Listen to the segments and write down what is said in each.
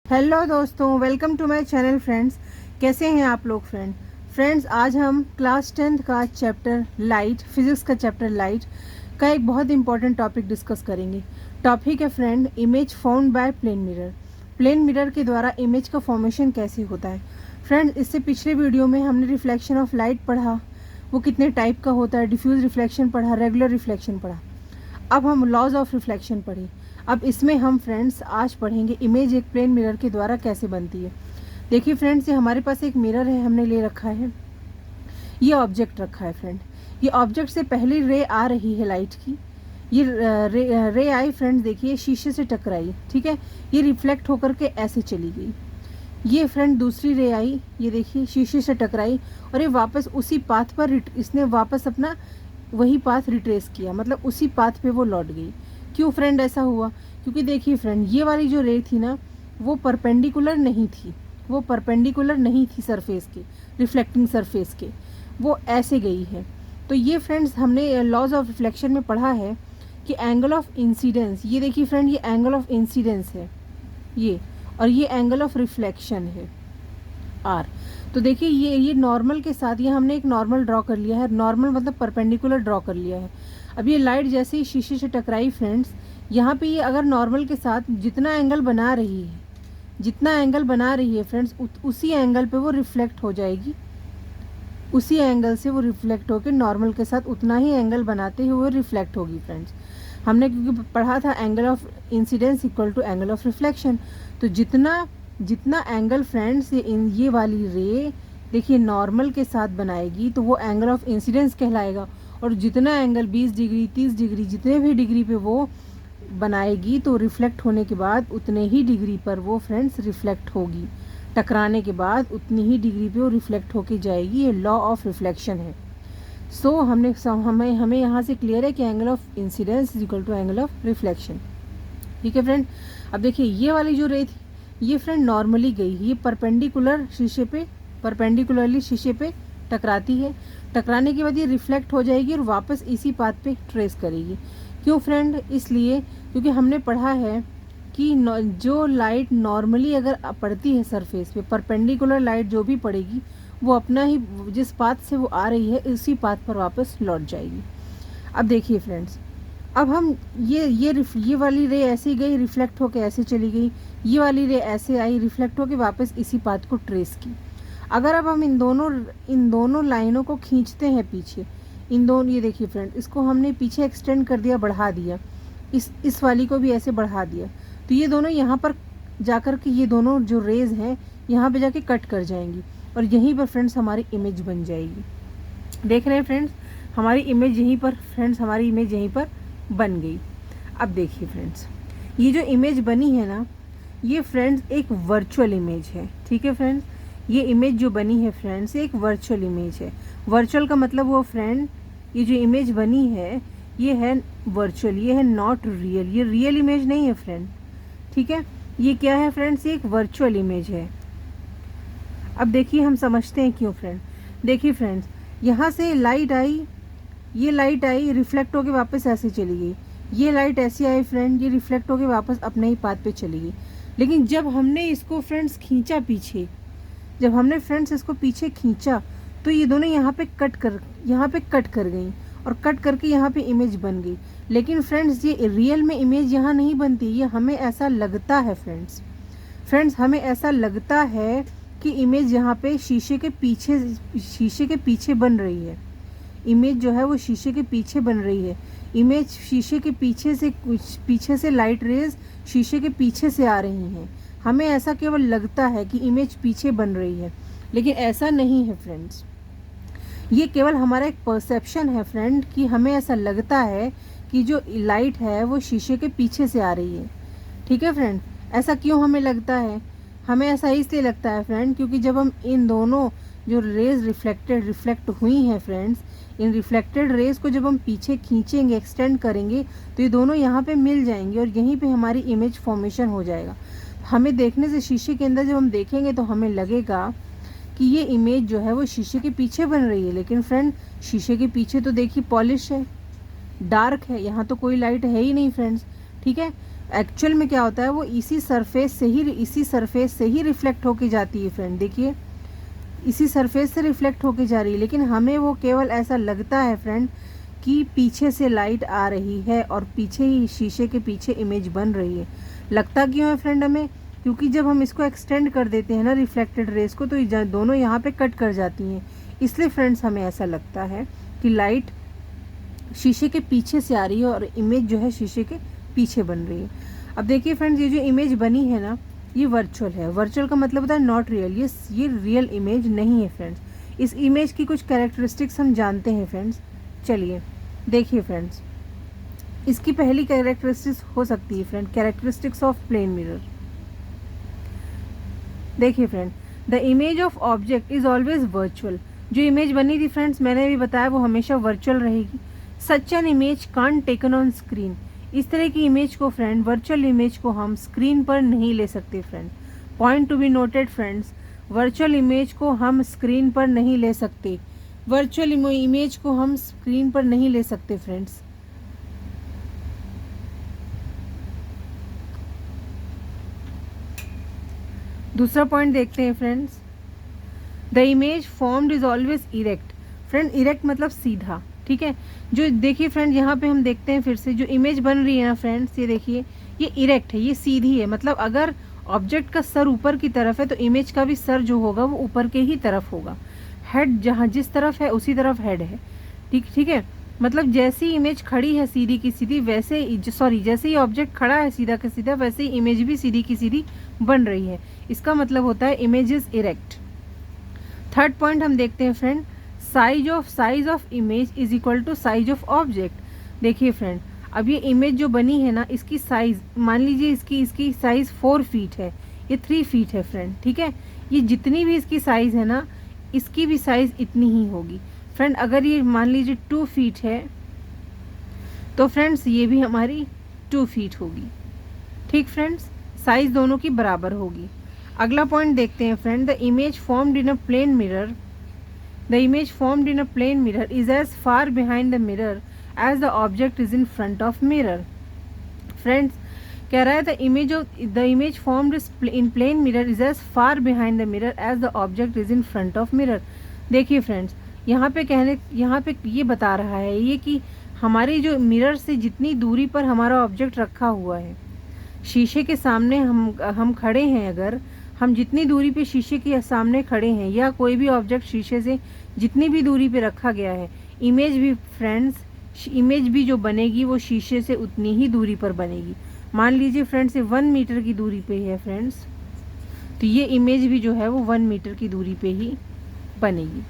Hello दोस्तों, welcome to my channel friends. कैसे हैं आप लोग फ्रेंड्स आज हम क्लास 10th का चैप्टर लाइट, फिजिक्स का चैप्टर लाइट का एक बहुत इंपॉर्टेंट टॉपिक डिस्कस करेंगे। टॉपिक है friend, image found by plane mirror. Plane mirror के द्वारा इमेज का फॉर्मेशन कैसे होता है। फ्रेंड्स, इससे पिछले वीडियो में हमने रिफ्लेक्शन ऑफ लाइट पढ़ा, वो कितने टाइप का होता है, डिफ्यूज रिफ्लेक्शन पढ़ा, रेगुलर रिफ्लेक्शन पढ़ा। अब हम लॉज ऑफ रिफ्लेक्शन पढ़े। अब इसमें हम फ्रेंड्स आज पढ़ेंगे इमेज एक प्लेन मिरर के द्वारा कैसे बनती है। देखिए फ्रेंड्स, ये हमारे पास एक मिरर है, हमने ले रखा है, ये ऑब्जेक्ट रखा है फ्रेंड। ये ऑब्जेक्ट से पहली रे आ रही है लाइट की, ये रे आई फ्रेंड्स, देखिए शीशे से टकराई, ठीक है, ये रिफ्लेक्ट होकर के ऐसे चली गई। ये फ्रेंड दूसरी रे आई, ये देखिए शीशे से टकराई और ये वापस उसी पाथ पर इसने वापस अपना वही पाथ रिट्रेस किया, मतलब उसी पाथ पे वो लौट गई। क्यों फ्रेंड ऐसा हुआ? क्योंकि देखिए फ्रेंड, ये वाली जो रे थी ना, वो परपेंडिकुलर नहीं थी, वो परपेंडिकुलर नहीं थी सरफेस के, रिफ्लेक्टिंग सरफेस के, वो ऐसे गई है। तो ये फ्रेंड्स हमने लॉज ऑफ रिफ्लेक्शन में पढ़ा है कि एंगल ऑफ इंसिडेंस, ये देखिए फ्रेंड, ये एंगल ऑफ इंसिडेंस है ये, और ये एंगल ऑफ रिफ्लेक्शन है आर। तो देखिए ये नॉर्मल के साथ, ये हमने एक नॉर्मल ड्रॉ कर लिया है, नॉर्मल मतलब परपेंडिकुलर ड्रॉ कर लिया है। अब ये लाइट जैसे ही शीशे से टकराई फ्रेंड्स, यहाँ पे ये अगर नॉर्मल के साथ जितना एंगल बना रही है, जितना एंगल बना रही है फ्रेंड्स, उसी एंगल पे वो रिफ्लेक्ट हो जाएगी, उसी एंगल से वो रिफ्लेक्ट होकर नॉर्मल के साथ उतना ही एंगल बनाते हुए रिफ्लेक्ट होगी फ्रेंड्स। हमने क्योंकि पढ़ा था angle of incidence equal to angle of reflection. तो जितना जितना एंगल फ्रेंड्स ये वाली रे देखिए नॉर्मल के साथ बनाएगी तो वो एंगल ऑफ इंसिडेंस कहलाएगा, और जितना एंगल 20 डिग्री 30 डिग्री जितने भी डिग्री पे वो बनाएगी तो रिफ्लेक्ट होने के बाद उतने ही डिग्री पर वो फ्रेंड्स रिफ्लेक्ट होगी, टकराने के बाद उतनी ही डिग्री पे वो रिफ्लेक्ट होके जाएगी। ये लॉ ऑफ रिफ्लेक्शन है। सो हमें यहाँ से क्लियर है कि angle of incidence is equal to angle of reflection. ठीक है फ्रेंड, अब देखिए ये वाली जो रे थी, ये फ्रेंड नॉर्मली गई, ये परपेंडिकुलरली शीशे पे टकराती है, टकराने के बाद ये रिफ्लेक्ट हो जाएगी और वापस इसी पाथ पे ट्रेस करेगी। क्यों फ्रेंड? इसलिए क्योंकि हमने पढ़ा है कि जो लाइट नॉर्मली अगर पड़ती है सरफेस पे, परपेंडिकुलर लाइट जो भी पड़ेगी वो अपना ही जिस पाथ से वो आ रही है उसी पाथ पर वापस लौट जाएगी। अब देखिए फ्रेंड्स, अब हम ये वाली रे ऐसे गई, रिफ्लेक्ट होके ऐसे चली गई, ये वाली रे ऐसे आई, रिफ्लेक्ट होके वापस इसी पाथ को ट्रेस की। अगर अब हम इन दोनों लाइनों को खींचते हैं पीछे, इन दोनों, ये देखिए फ्रेंड, इसको हमने पीछे एक्सटेंड कर दिया, बढ़ा दिया, इस वाली को भी ऐसे बढ़ा दिया, तो ये दोनों यहाँ पर जाकर के, ये दोनों जो रेज हैं यहाँ पे जाके कट कर जाएंगी और यहीं पर फ्रेंड्स हमारी इमेज बन जाएगी। देख रहे हैं फ्रेंड्स, हमारी इमेज यहीं पर बन गई। अब देखिए फ्रेंड्स, ये जो इमेज बनी है ना, ये फ्रेंड्स एक वर्चुअल इमेज है। ठीक है फ्रेंड्स, ये इमेज जो बनी है फ्रेंड्स एक वर्चुअल इमेज है। वर्चुअल का मतलब वो फ्रेंड, ये जो इमेज बनी है ये है वर्चुअल, ये है नॉट रियल, ये रियल इमेज नहीं है फ्रेंड। ठीक है, ये क्या है फ्रेंड्स, ये एक वर्चुअल इमेज है। अब देखिए हम समझते हैं क्यों फ्रेंड। देखिए फ्रेंड्स, यहाँ से लाइट आई, ये लाइट आई, रिफ्लेक्ट होके वापस ऐसे चली गई, ये लाइट ऐसी आई फ्रेंड, ये रिफ्लेक्ट होके वापस अपने ही पाथ पे चली गई। लेकिन जब हमने इसको फ्रेंड्स खींचा पीछे, जब हमने फ्रेंड्स इसको पीछे खींचा तो ये दोनों यहाँ पे कट कर गई और कट करके यहाँ पे इमेज बन गई। लेकिन फ्रेंड्स ये रियल में इमेज यहाँ नहीं बनती, ये हमें ऐसा लगता है फ्रेंड्स हमें ऐसा लगता है कि इमेज यहाँ पे शीशे के पीछे बन रही है। इमेज जो है वो शीशे के पीछे बन रही है। इमेज शीशे के पीछे से लाइट रेज शीशे के पीछे से आ रही हैं। हमें ऐसा केवल लगता है कि इमेज पीछे बन रही है, लेकिन ऐसा नहीं है फ्रेंड्स। ये केवल हमारा एक परसेप्शन है फ्रेंड, कि हमें ऐसा लगता है कि जो लाइट है वो शीशे के पीछे से आ रही है। ठीक है फ्रेंड, ऐसा क्यों हमें लगता है? हमें ऐसा इसलिए लगता है फ्रेंड, क्योंकि जब हम इन दोनों जो रेज रिफ्लेक्ट हुई हैं फ्रेंड्स, इन रिफ्लेक्टेड रेज को जब हम पीछे खींचेंगे, एक्सटेंड करेंगे, तो ये दोनों यहाँ पे मिल जाएंगे और यहीं पे हमारी इमेज फॉर्मेशन हो जाएगा। हमें देखने से शीशे के अंदर जब हम देखेंगे तो हमें लगेगा कि ये इमेज जो है वो शीशे के पीछे बन रही है, लेकिन फ्रेंड शीशे के पीछे तो देखिए पॉलिश है, डार्क है, यहाँ तो कोई लाइट है ही नहीं फ्रेंड्स। ठीक है, एक्चुअल में क्या होता है, वो इसी सरफेस से ही रिफ्लेक्ट होके जाती है फ्रेंड। देखिए इसी सरफेस से रिफ्लेक्ट होके जा रही है, लेकिन हमें वो केवल ऐसा लगता है फ्रेंड कि पीछे से लाइट आ रही है और पीछे ही शीशे के पीछे इमेज बन रही है। लगता क्यों है फ्रेंड हमें, क्योंकि जब हम इसको एक्सटेंड कर देते हैं ना रिफ्लेक्टेड रेस को, तो दोनों यहाँ पे कट कर जाती हैं, इसलिए फ्रेंड्स हमें ऐसा लगता है कि लाइट शीशे के पीछे से आ रही है और इमेज जो है शीशे के पीछे बन रही है। अब देखिए फ्रेंड्स, ये जो इमेज बनी है ना, ये वर्चुअल है। वर्चुअल का मतलब होता है नॉट रियल, ये रियल इमेज नहीं है फ्रेंड्स। इस इमेज की कुछ कैरेक्टरिस्टिक्स हम जानते हैं फ्रेंड्स। चलिए देखिए फ्रेंड्स, इसकी पहली कैरेक्टरिस्टिक्स हो सकती है friend, characteristics of plane mirror. देखिए friend, the image of object is always virtual. जो इमेज बनी थी फ्रेंड्स, मैंने अभी बताया, वो हमेशा वर्चुअल रहेगी। Such an image can't taken on screen. इस तरह की इमेज को फ्रेंड, वर्चुअल इमेज को हम स्क्रीन पर नहीं ले सकते friend. Point to be noted friends, virtual image को हम स्क्रीन पर नहीं ले सकते। वर्चुअल इमेज को हम स्क्रीन पर नहीं ले सकते फ्रेंड्स। दूसरा पॉइंट देखते हैं friends, the image formed is always erect. Friend erect मतलब सीधा, ठीक है। जो देखिए फ्रेंड, यहाँ पे हम देखते हैं फिर से, जो इमेज बन रही है ना फ्रेंड्स, ये देखिए ये इरेक्ट है, ये सीधी है। मतलब अगर ऑब्जेक्ट का सर ऊपर की तरफ है तो इमेज का भी सर जो होगा वो ऊपर के ही तरफ होगा। हेड जहाँ जिस तरफ है उसी तरफ हेड है, ठीक है। मतलब जैसी इमेज खड़ी है सीधी की सीधी, वैसे जैसे ही ऑब्जेक्ट खड़ा है सीधा का सीधा, वैसे ही इमेज भी सीधी की सीधी बन रही है। इसका मतलब होता है image is erect. Third point हम देखते हैं friend, size of image is equal to size of object. देखिए फ्रेंड, अब ये इमेज जो बनी है ना, इसकी साइज मान लीजिए इसकी साइज 4 फीट है, ये 3 फीट है फ्रेंड, ठीक है। ये जितनी भी इसकी साइज है ना, इसकी भी साइज इतनी ही होगी फ्रेंड। अगर ये मान लीजिए 2 फीट है तो फ्रेंड्स ये भी हमारी 2 फीट होगी, ठीक फ्रेंड्स, साइज दोनों की बराबर होगी। अगला पॉइंट देखते हैं friend, the image formed in a plane mirror, the image formed in a plane mirror is as far behind the mirror as the object is in front of mirror. Friends कह रहा है the image formed in plane mirror is as far behind the mirror as the object is in front of mirror. देखिए friends, यहाँ पे ये बता रहा है ये कि हमारी जो मिरर से जितनी दूरी पर हमारा ऑब्जेक्ट रखा हुआ है, शीशे के सामने हम खड़े हैं, अगर हम जितनी दूरी पे शीशे के सामने खड़े हैं या कोई भी ऑब्जेक्ट शीशे से जितनी भी दूरी पे रखा गया है, इमेज भी जो बनेगी वो शीशे से उतनी ही दूरी पर बनेगी। मान लीजिए फ्रेंड्स ये 1 मीटर की दूरी पे है फ्रेंड्स, तो ये इमेज भी जो है वो 1 मीटर की दूरी पे ही बनेगी,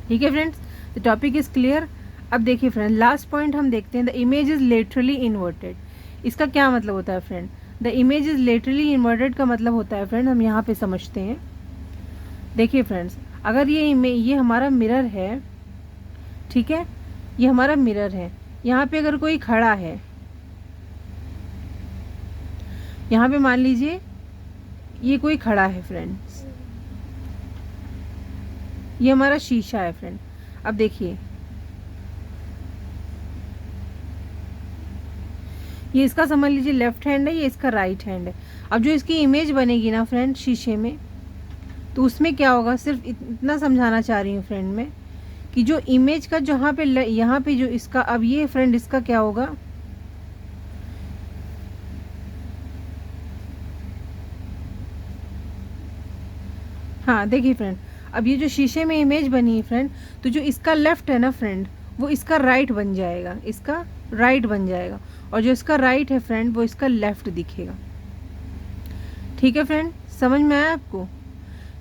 ठीक है friends. The topic is clear. अब देखिए फ्रेंड, लास्ट पॉइंट हम देखते हैं, the image is laterally inverted. इसका क्या मतलब होता है friend, the image is laterally inverted का मतलब होता है फ्रेंड, हम यहाँ पे समझते हैं। देखिए फ्रेंड्स, अगर ये हमारा मिरर है, ठीक है, ये हमारा मिरर है, यहाँ पे अगर कोई खड़ा है, यहाँ पे मान लीजिए ये कोई खड़ा है फ्रेंड्स, ये हमारा शीशा है फ्रेंड। अब देखिए ये इसका समझ लीजिए लेफ्ट हैंड है, ये इसका राइट हैंड है। अब जो इसकी इमेज बनेगी ना फ्रेंड शीशे में, तो उसमें क्या होगा, सिर्फ इतना समझाना चाह रही हूँ फ्रेंड मैं, कि जो इमेज का यहाँ पे जो इसका, अब ये फ्रेंड इसका क्या होगा, हाँ देखिए फ्रेंड, अब ये जो शीशे में इमेज बनी है फ्रेंड, तो जो इसका लेफ्ट है ना फ्रेंड, वो इसका राइट बन जाएगा, इसका राइट बन जाएगा, और जो इसका राइट है फ्रेंड वो इसका लेफ्ट दिखेगा, ठीक है फ्रेंड। समझ में आया आपको?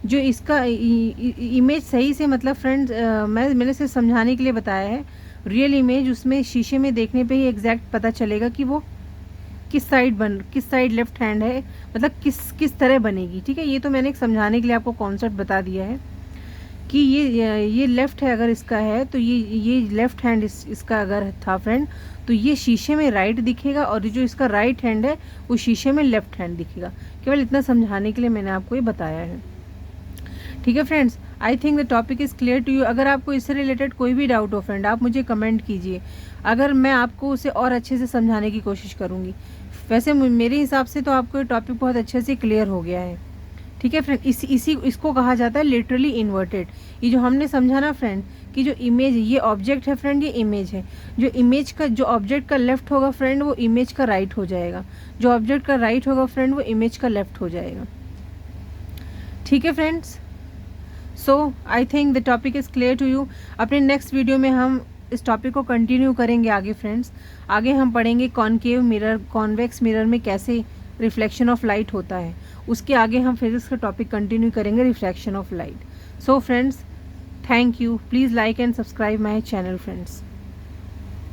जो इसका इमेज सही से मतलब फ्रेंड मैंने सिर्फ समझाने के लिए बताया है। रियल इमेज उसमें शीशे में देखने पे ही एग्जैक्ट पता चलेगा कि वो किस साइड लेफ्ट हैंड है, मतलब किस तरह बनेगी, ठीक है। ये तो मैंने समझाने के लिए आपको कॉन्सेप्ट बता दिया है कि ये लेफ्ट है, अगर इसका है तो ये लेफ्ट हैंड इसका अगर था फ्रेंड, तो ये शीशे में राइट दिखेगा, और जो इसका राइट हैंड है वो शीशे में लेफ्ट हैंड दिखेगा। केवल इतना समझाने के लिए मैंने आपको ये बताया है, ठीक है friends. I think the topic is clear to you. अगर आपको इससे रिलेटेड कोई भी डाउट हो फ्रेंड, आप मुझे कमेंट कीजिए, अगर मैं आपको उसे और अच्छे से समझाने की कोशिश करूँगी। वैसे मेरे हिसाब से तो आपको ये टॉपिक बहुत अच्छे से क्लियर हो गया है। ठीक है फ्रेंड, इसको कहा जाता है लिटरली इन्वर्टेड। ये जो हमने समझा ना फ्रेंड कि जो इमेज, ये ऑब्जेक्ट है फ्रेंड, ये इमेज है। जो इमेज का, जो ऑब्जेक्ट का लेफ्ट होगा फ्रेंड, वो इमेज का राइट हो जाएगा। जो ऑब्जेक्ट का राइट होगा फ्रेंड, वो इमेज का लेफ्ट हो जाएगा। ठीक है friends, so I think the topic is clear to you. अपने नेक्स्ट वीडियो में हम इस टॉपिक को कंटिन्यू करेंगे आगे फ्रेंड्स। आगे हम पढ़ेंगे कॉनकेव मिरर, कॉन्वेक्स मिरर में कैसे रिफ्लेक्शन ऑफ लाइट होता है। उसके आगे हम फिजिक्स का टॉपिक कंटिन्यू करेंगे, refraction of light. So friends, thank you. Please like and subscribe my channel friends.